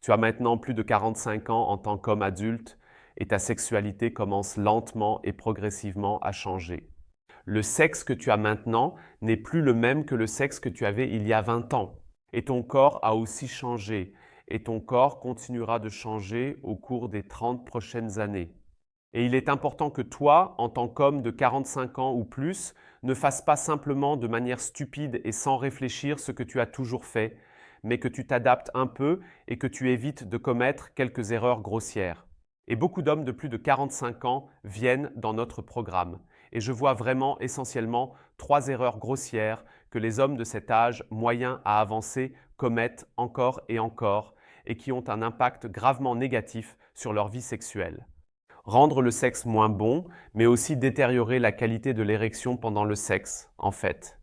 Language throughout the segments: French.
Tu as maintenant plus de 45 ans en tant qu'homme adulte et ta sexualité commence lentement et progressivement à changer. Le sexe que tu as maintenant n'est plus le même que le sexe que tu avais il y a 20 ans. Et ton corps a aussi changé. Et ton corps continuera de changer au cours des 30 prochaines années. Et il est important que toi, en tant qu'homme de 45 ans ou plus, ne fasses pas simplement de manière stupide et sans réfléchir ce que tu as toujours fait, mais que tu t'adaptes un peu et que tu évites de commettre quelques erreurs grossières. Et beaucoup d'hommes de plus de 45 ans viennent dans notre programme. Et je vois vraiment essentiellement 3 erreurs grossières que les hommes de cet âge moyen à avancer commettent encore et qui ont un impact gravement négatif sur leur vie sexuelle. Rendre le sexe moins bon, mais aussi détériorer la qualité de l'érection pendant le sexe, en fait.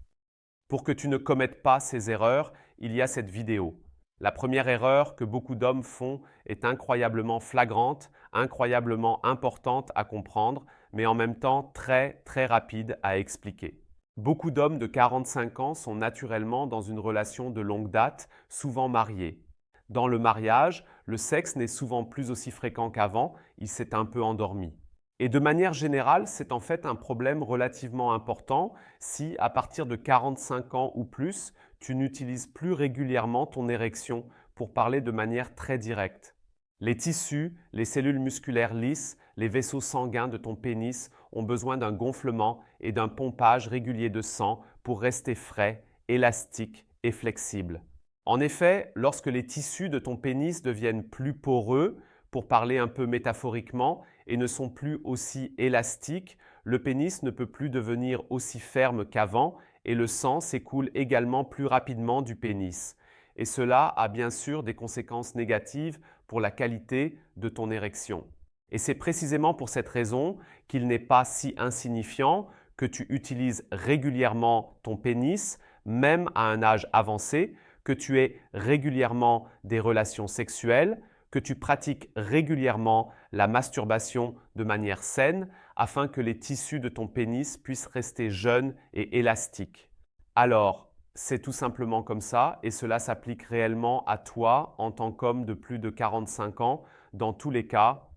Pour que tu ne commettes pas ces erreurs, il y a cette vidéo. La première erreur que beaucoup d'hommes font est incroyablement flagrante, incroyablement importante à comprendre, mais en même temps très très rapide à expliquer. Beaucoup d'hommes de 45 ans sont naturellement dans une relation de longue date, souvent mariés. Dans le mariage, le sexe n'est souvent plus aussi fréquent qu'avant, il s'est un peu endormi. Et de manière générale, c'est en fait un problème relativement important si, à partir de 45 ans ou plus, tu n'utilises plus régulièrement ton érection pour parler de manière très directe. Les tissus, les cellules musculaires lisses, les vaisseaux sanguins de ton pénis ont besoin d'un gonflement et d'un pompage régulier de sang pour rester frais, élastiques et flexibles. En effet, lorsque les tissus de ton pénis deviennent plus poreux, pour parler un peu métaphoriquement, et ne sont plus aussi élastiques, le pénis ne peut plus devenir aussi ferme qu'avant et le sang s'écoule également plus rapidement du pénis. Et cela a bien sûr des conséquences négatives pour la qualité de ton érection. Et c'est précisément pour cette raison qu'il n'est pas si insignifiant que tu utilises régulièrement ton pénis, même à un âge avancé, que tu aies régulièrement des relations sexuelles, que tu pratiques régulièrement la masturbation de manière saine afin que les tissus de ton pénis puissent rester jeunes et élastiques. Alors, c'est tout simplement comme ça et cela s'applique réellement à toi en tant qu'homme de plus de 45 ans. Dans tous les cas,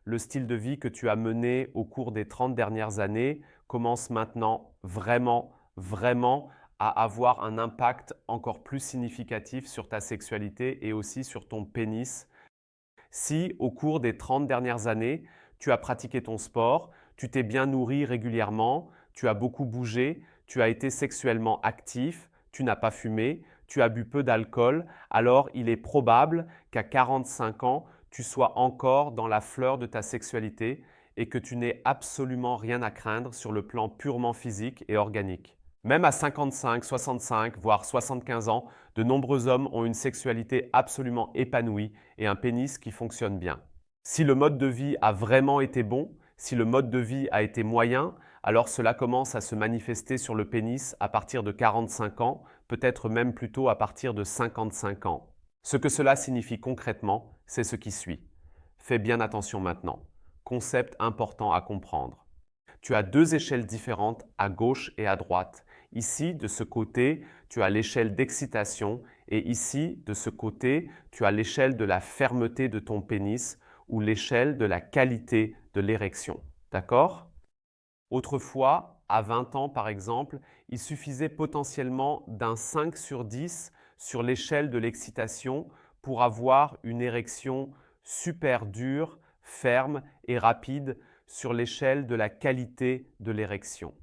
le style de vie que tu as mené au cours des 30 dernières années commence maintenant vraiment à avoir un impact encore plus significatif sur ta sexualité et aussi sur ton pénis. Si, au cours des 30 dernières années, tu as pratiqué ton sport, tu t'es bien nourri régulièrement, tu as beaucoup bougé, tu as été sexuellement actif, tu n'as pas fumé, tu as bu peu d'alcool, alors il est probable qu'à 45 ans, tu sois encore dans la fleur de ta sexualité et que tu n'aies absolument rien à craindre sur le plan purement physique et organique. Même à 55, 65, voire 75 ans, de nombreux hommes ont une sexualité absolument épanouie et un pénis qui fonctionne bien. Si le mode de vie a vraiment été bon, si le mode de vie a été moyen, alors cela commence à se manifester sur le pénis à partir de 45 ans, peut-être même plutôt à partir de 55 ans. Ce que cela signifie concrètement, c'est ce qui suit. Fais bien attention maintenant. Concept important à comprendre. Tu as 2 échelles différentes à gauche et à droite. Ici, de ce côté, tu as l'échelle d'excitation et ici, de ce côté, tu as l'échelle de la fermeté de ton pénis ou l'échelle de la qualité de l'érection. D'accord? Autrefois, à 20 ans par exemple, il suffisait potentiellement d'un 5 sur 10 sur l'échelle de l'excitation pour avoir une érection super dure, ferme et rapide sur l'échelle de la qualité de l'érection.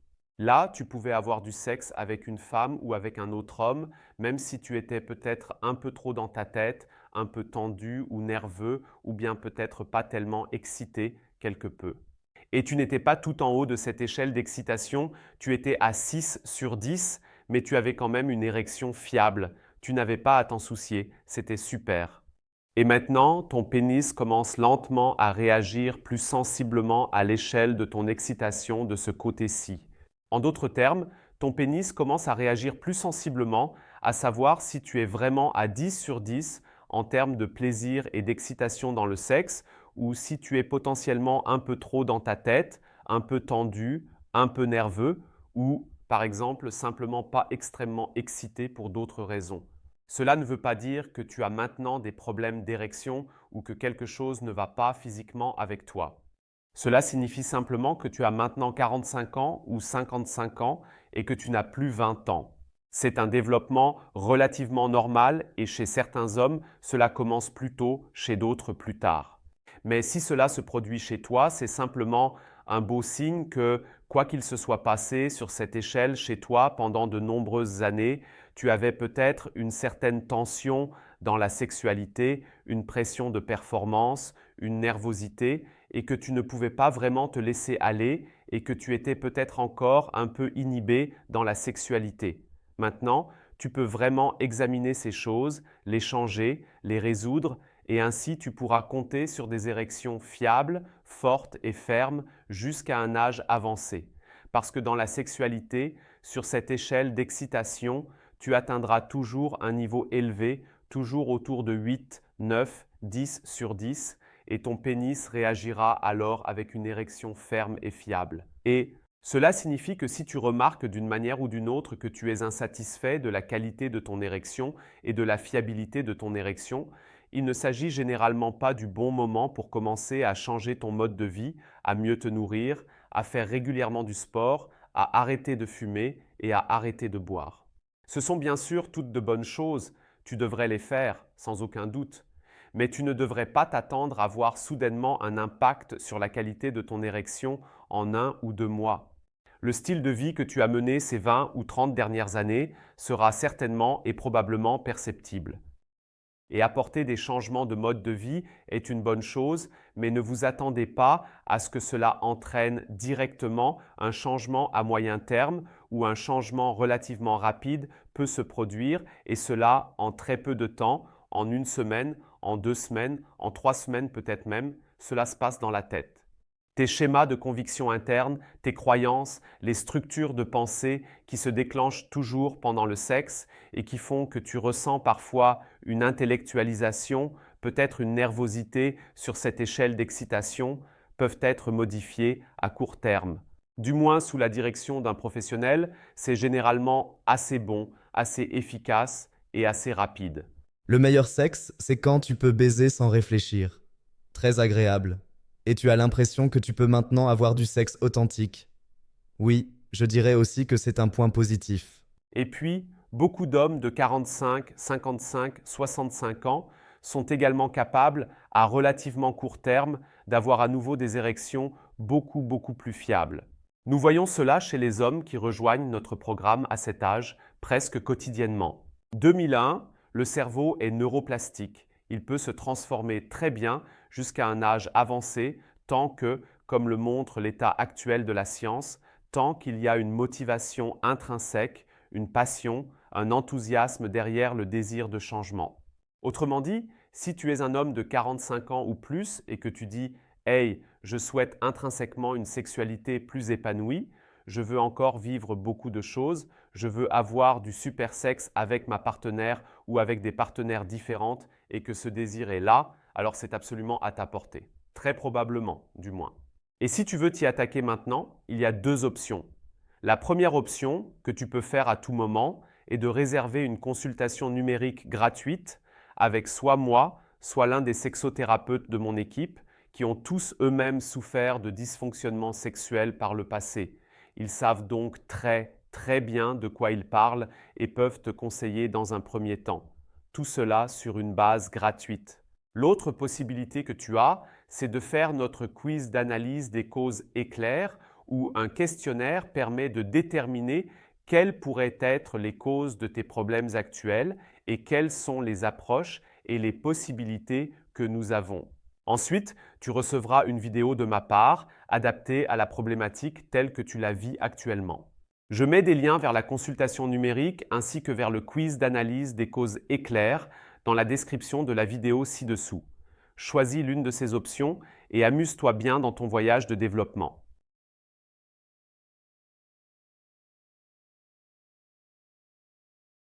Là, tu pouvais avoir du sexe avec une femme ou avec un autre homme, même si tu étais peut-être un peu trop dans ta tête, un peu tendu ou nerveux, ou bien peut-être pas tellement excité quelque peu. Et tu n'étais pas tout en haut de cette échelle d'excitation, tu étais à 6 sur 10, mais tu avais quand même une érection fiable. Tu n'avais pas à t'en soucier, c'était super. Et maintenant, ton pénis commence lentement à réagir plus sensiblement à l'échelle de ton excitation de ce côté-ci. En d'autres termes, ton pénis commence à réagir plus sensiblement, à savoir si tu es vraiment à 10 sur 10 en termes de plaisir et d'excitation dans le sexe, ou si tu es potentiellement un peu trop dans ta tête, un peu tendu, un peu nerveux, ou par exemple simplement pas extrêmement excité pour d'autres raisons. Cela ne veut pas dire que tu as maintenant des problèmes d'érection ou que quelque chose ne va pas physiquement avec toi. Cela signifie simplement que tu as maintenant 45 ans ou 55 ans et que tu n'as plus 20 ans. C'est un développement relativement normal et chez certains hommes, cela commence plus tôt, chez d'autres plus tard. Mais si cela se produit chez toi, c'est simplement un beau signe que, quoi qu'il se soit passé sur cette échelle chez toi pendant de nombreuses années, tu avais peut-être une certaine tension dans la sexualité, une pression de performance, une nervosité, et que tu ne pouvais pas vraiment te laisser aller et que tu étais peut-être encore un peu inhibé dans la sexualité. Maintenant, tu peux vraiment examiner ces choses, les changer, les résoudre, et ainsi tu pourras compter sur des érections fiables, fortes et fermes jusqu'à un âge avancé. Parce que dans la sexualité, sur cette échelle d'excitation, tu atteindras toujours un niveau élevé, toujours autour de 8, 9, 10 sur 10, et ton pénis réagira alors avec une érection ferme et fiable. Et cela signifie que si tu remarques d'une manière ou d'une autre que tu es insatisfait de la qualité de ton érection et de la fiabilité de ton érection, il ne s'agit généralement pas du bon moment pour commencer à changer ton mode de vie, à mieux te nourrir, à faire régulièrement du sport, à arrêter de fumer et à arrêter de boire. Ce sont bien sûr toutes de bonnes choses, tu devrais les faire, sans aucun doute, mais tu ne devrais pas t'attendre à voir soudainement un impact sur la qualité de ton érection en 1 ou 2 mois. Le style de vie que tu as mené ces 20 ou 30 dernières années sera certainement et probablement perceptible. Et apporter des changements de mode de vie est une bonne chose, mais ne vous attendez pas à ce que cela entraîne directement un changement à moyen terme ou un changement relativement rapide peut se produire, et cela en très peu de temps, en 1 semaine, en 2 semaines, en 3 semaines peut-être même, cela se passe dans la tête. Tes schémas de conviction interne, tes croyances, les structures de pensée qui se déclenchent toujours pendant le sexe et qui font que tu ressens parfois une intellectualisation, peut-être une nervosité sur cette échelle d'excitation, peuvent être modifiés à court terme. Du moins sous la direction d'un professionnel, c'est généralement assez bon, assez efficace et assez rapide. Le meilleur sexe, c'est quand tu peux baiser sans réfléchir. Très agréable. Et tu as l'impression que tu peux maintenant avoir du sexe authentique. Oui, je dirais aussi que c'est un point positif. Et puis, beaucoup d'hommes de 45, 55, 65 ans sont également capables, à relativement court terme, d'avoir à nouveau des érections beaucoup plus fiables. Nous voyons cela chez les hommes qui rejoignent notre programme à cet âge presque quotidiennement. 2001, le cerveau est neuroplastique. Il peut se transformer très bien jusqu'à un âge avancé tant que, comme le montre l'état actuel de la science, tant qu'il y a une motivation intrinsèque, une passion, un enthousiasme derrière le désir de changement. Autrement dit, si tu es un homme de 45 ans ou plus et que tu dis « Hey, je souhaite intrinsèquement une sexualité plus épanouie, je veux encore vivre beaucoup de choses, je veux avoir du super sexe avec ma partenaire ou avec des partenaires différentes et que ce désir est là », alors c'est absolument à ta portée. Très probablement, du moins. Et si tu veux t'y attaquer maintenant, il y a 2 options. La première option, que tu peux faire à tout moment, est de réserver une consultation numérique gratuite avec soit moi, soit l'un des sexothérapeutes de mon équipe qui ont tous eux-mêmes souffert de dysfonctionnements sexuels par le passé. Ils savent donc très bien de quoi ils parlent et peuvent te conseiller dans un premier temps. Tout cela sur une base gratuite. L'autre possibilité que tu as, c'est de faire notre quiz d'analyse des causes éclairs où un questionnaire permet de déterminer quelles pourraient être les causes de tes problèmes actuels et quelles sont les approches et les possibilités que nous avons. Ensuite, tu recevras une vidéo de ma part adaptée à la problématique telle que tu la vis actuellement. Je mets des liens vers la consultation numérique ainsi que vers le quiz d'analyse des causes éclairs dans la description de la vidéo ci-dessous. Choisis l'une de ces options et amuse-toi bien dans ton voyage de développement.